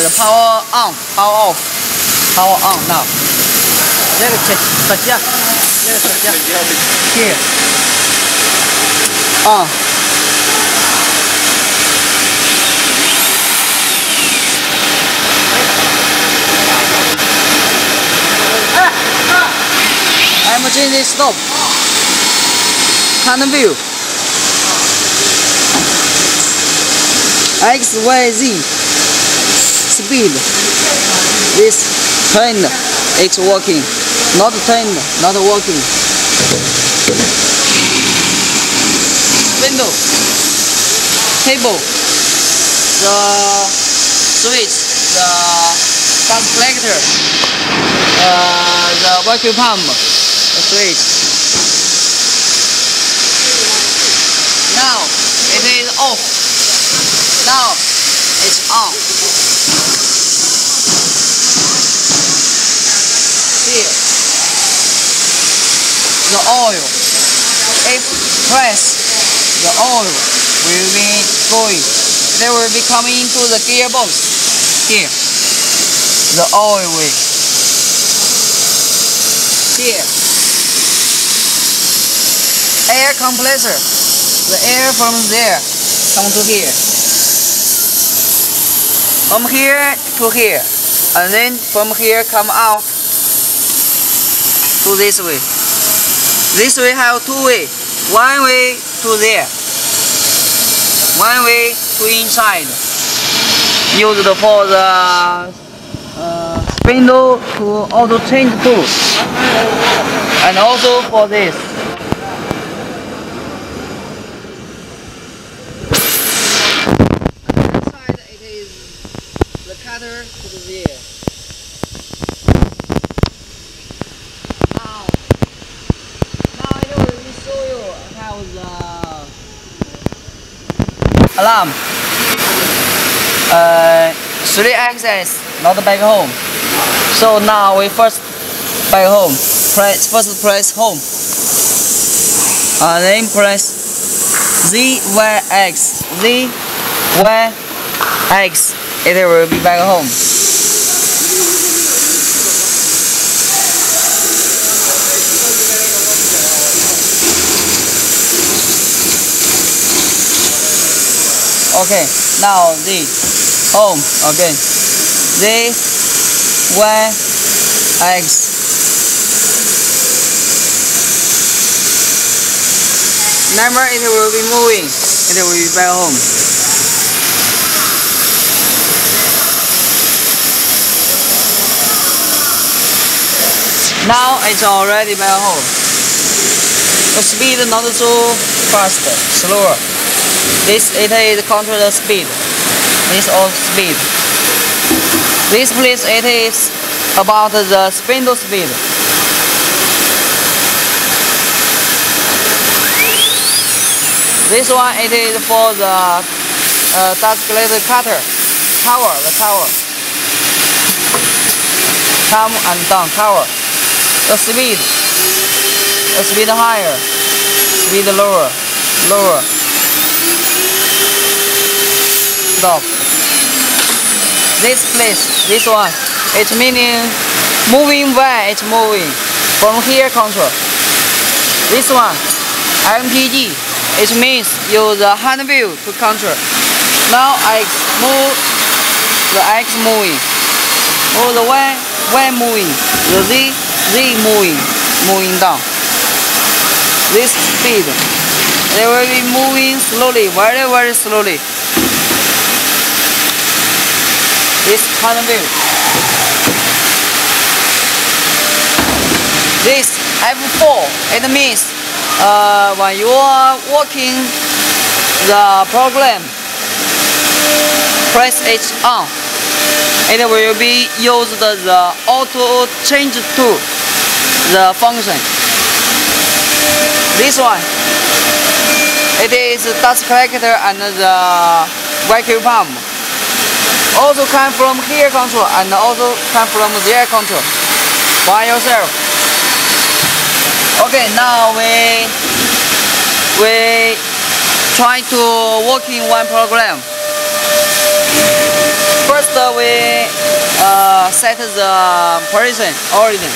the power on, power off, power on now. Let it touch here. Here. On. Emergency stop. Turn view. X, Y, Z. Speed. This turn. It's working. Not turn. Not working. Window. Table. The switch. The gas collector. The vacuum pump. The switch. Now it is off. Now it's on. Here. The oil. If press, the oil will be going. They will be coming into the gearbox. Here. The oil will. Here. Air compressor. The air from there come to here. From here to here. And then from here come out to this way. This way have two way. One way to there. One way to inside. Used for the spindle to auto change tool. And also for this. Inside it is the cutter to there. Now it will show you how the alarm. 3 access, not back home. So now we first back home. First press home. Then press ZYX. ZYX. It will be back home. Okay, now Z home again. ZYX. Never it will be moving. It will be back home. Now it's already back home. The speed not so fast, slower. This it is control the speed. This all speed. This place it is about the spindle speed. This one it is for the dust collector cutter. Cover the cover. Come and down cover. The speed higher. Speed lower. Lower. Stop. This place, this one, it's meaning moving when it's moving. From here control. This one, MPG, it means use the hand wheel to control. Now I move the X moving. Move the Y moving. The Z moving down. This speed, they will be moving slowly, very, very slowly. This hand wheel. This F4, it means when you are working the program, press H on. It will be used the auto change tool, the function. This one, it is dust collector and the vacuum pump. Also come from here control and also come from there control by yourself. Okay, now we try to work in one program. First we set the position origin.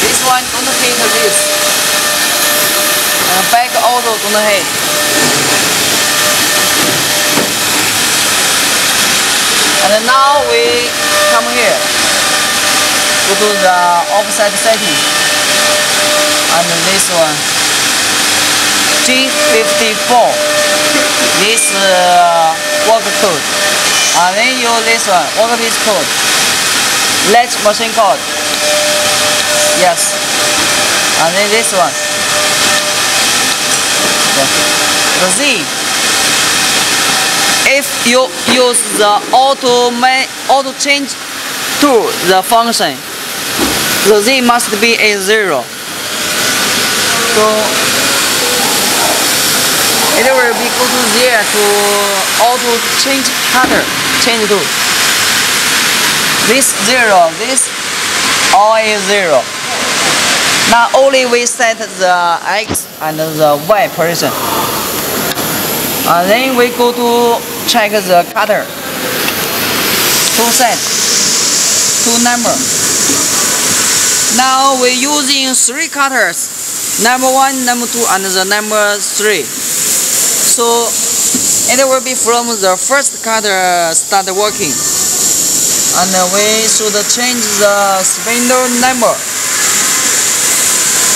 This one don't hit this. Back also don't hit. And now we come here. Go to the offset setting. And this one. G54. This work code. And then use this one, workpiece code. Latch machine code. Yes. And then this one. The Z. If you use the auto change tool, the function, the Z must be a 0. So it will be go to 0 to auto change cutter, change tool. This 0, this all is 0. Now only we set the X and the Y position. And then we go to check the cutter. To set, to number. Now we're using 3 cutters. Number 1, number 2, and the number 3. So it will be from the first cutter start working. And we should change the spindle number.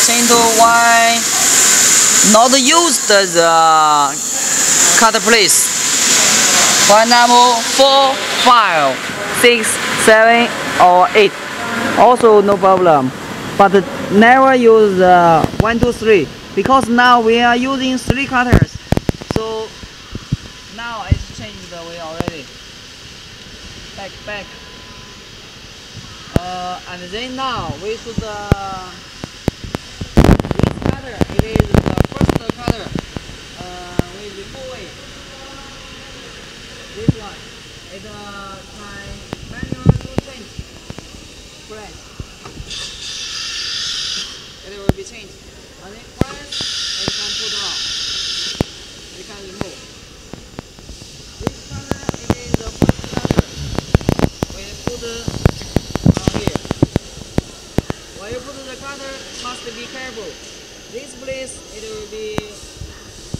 Change to Y. Not use the cutter place. For example, 4, 5, 6, 7, or 8. Also no problem. But never use 1, 2, 3. Because now we are using 3 cutters. So now it's changed the way already. Back. And then now we should this cutter, it is the first cutter. We remove it. This one, it can manually change. Press. It will be changed. And then press, it can put on. It can remove. This cutter, it is the first cutter. We put here. When you put the cutter, must be careful. This place, it will be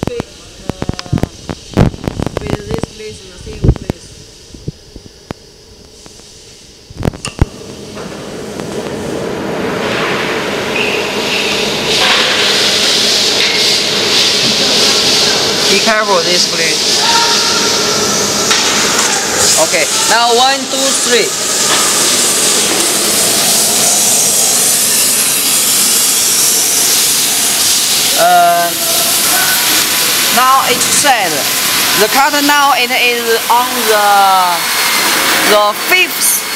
fit with this place in the same place. Be careful this place. Okay, now 1, 2, 3. Now it's set. The cutter now it is on the 5th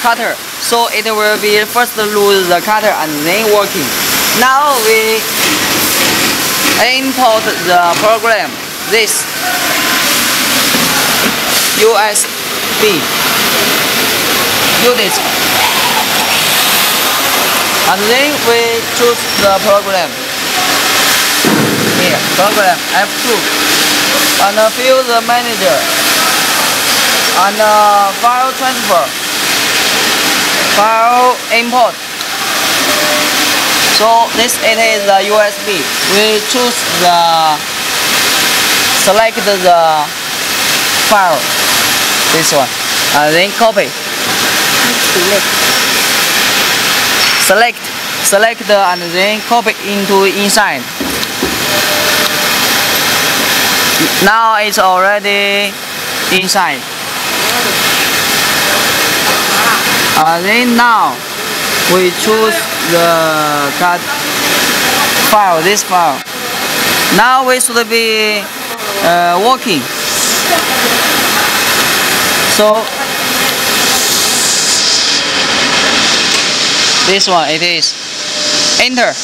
cutter, so it will be first lose the cutter and then working. Now we import the program. This USB unit, and then we choose the program. Here, program F2, and fill the manager, and file transfer, file import. So this it is the USB. We choose select the file, this one, and then copy. Select and then copy into inside. Now it's already inside. Then now we choose the cut file, this file. Now we should be working. So this one it is enter,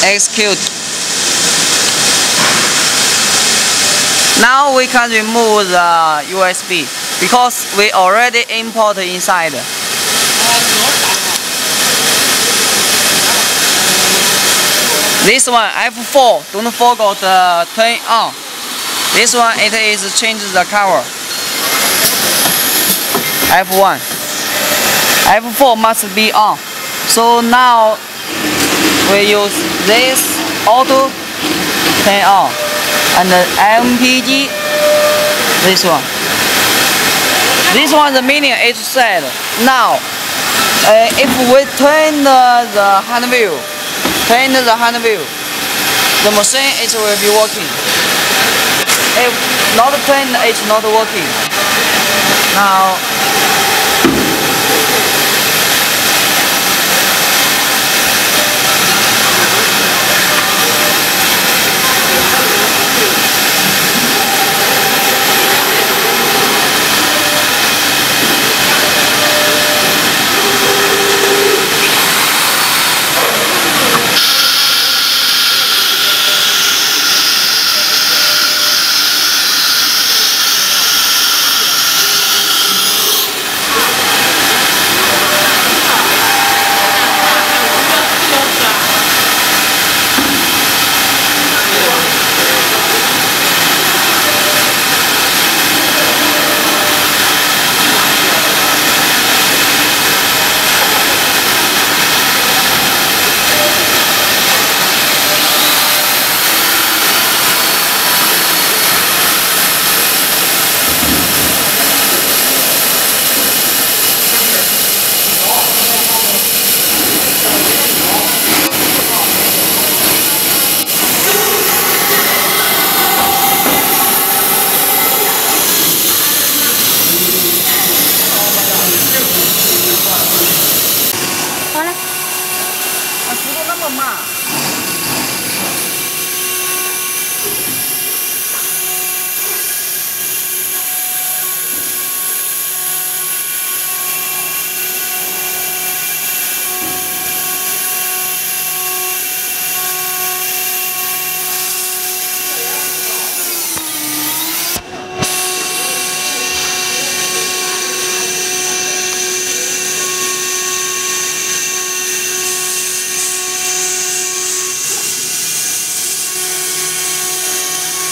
execute. Now we can remove the USB because we already import inside. This one F4, don't forget turn on. This one it is change the cover. F1, F4 must be on. So now we use this auto turn on and the MPG. This one. This one the meaning is said. Now, if we turn the hand wheel. Turn the hand wheel, the machine it will be working. If not turn, it's not working. Now,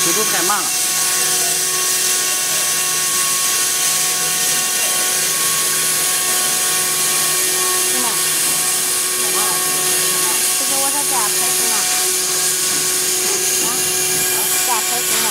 速度太慢了。是吗？这个我说这样开始吗？啊？这样开始吗？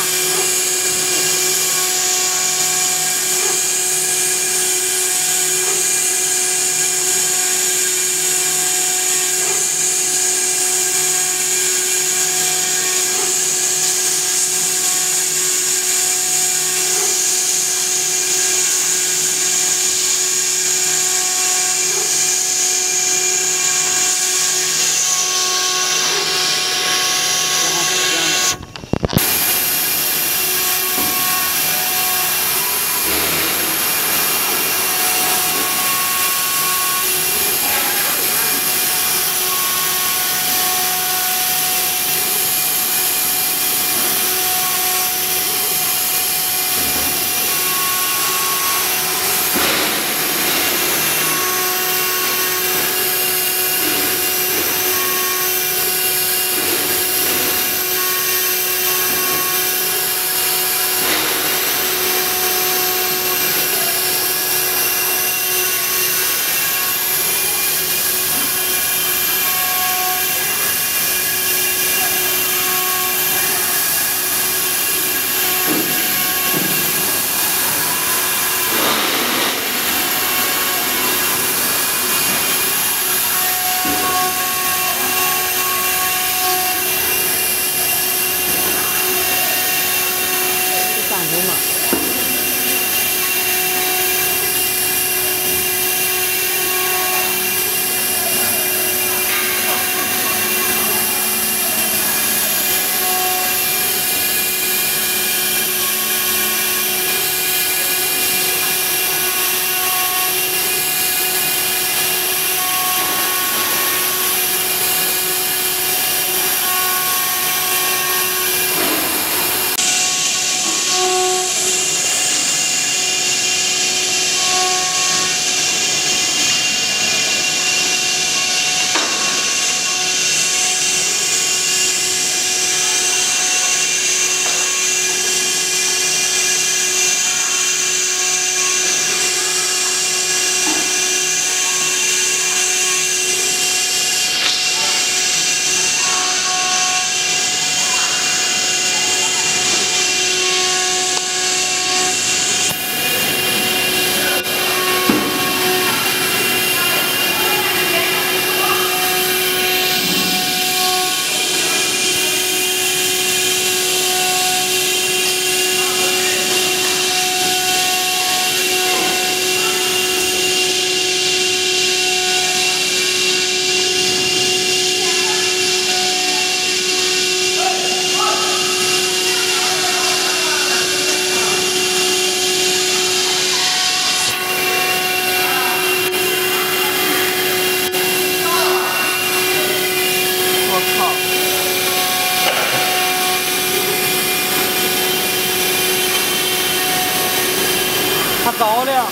着了，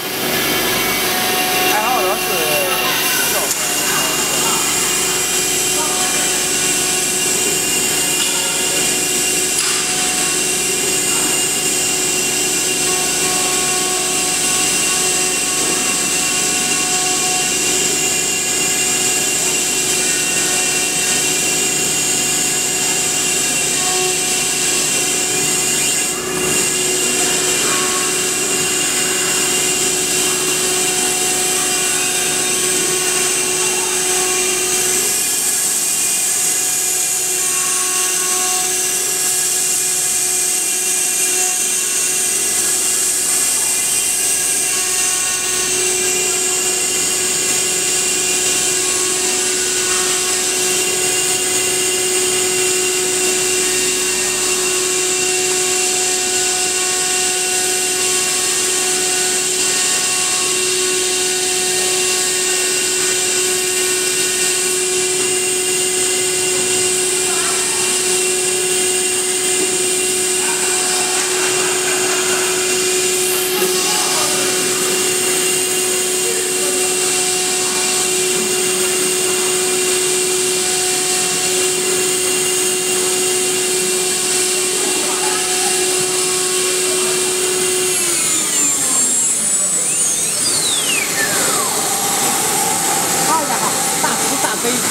还好当时。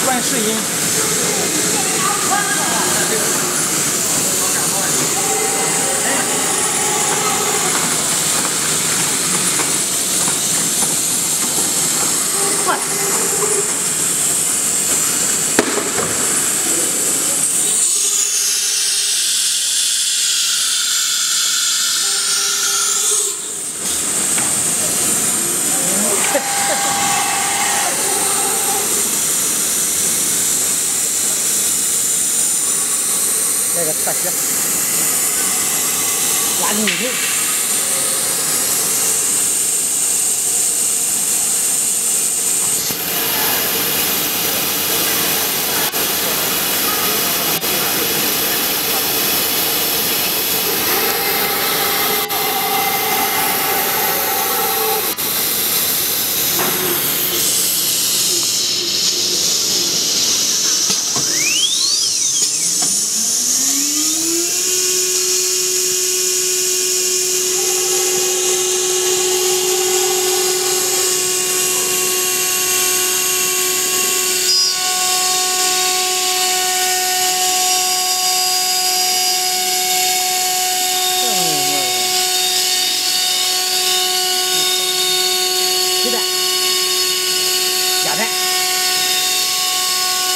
观世音。快！那个特写，拉进去。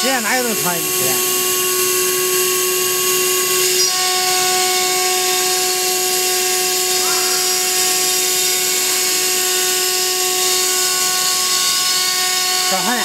现在哪有那么长的鸡蛋？小汉呢？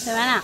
Thế bạn nào?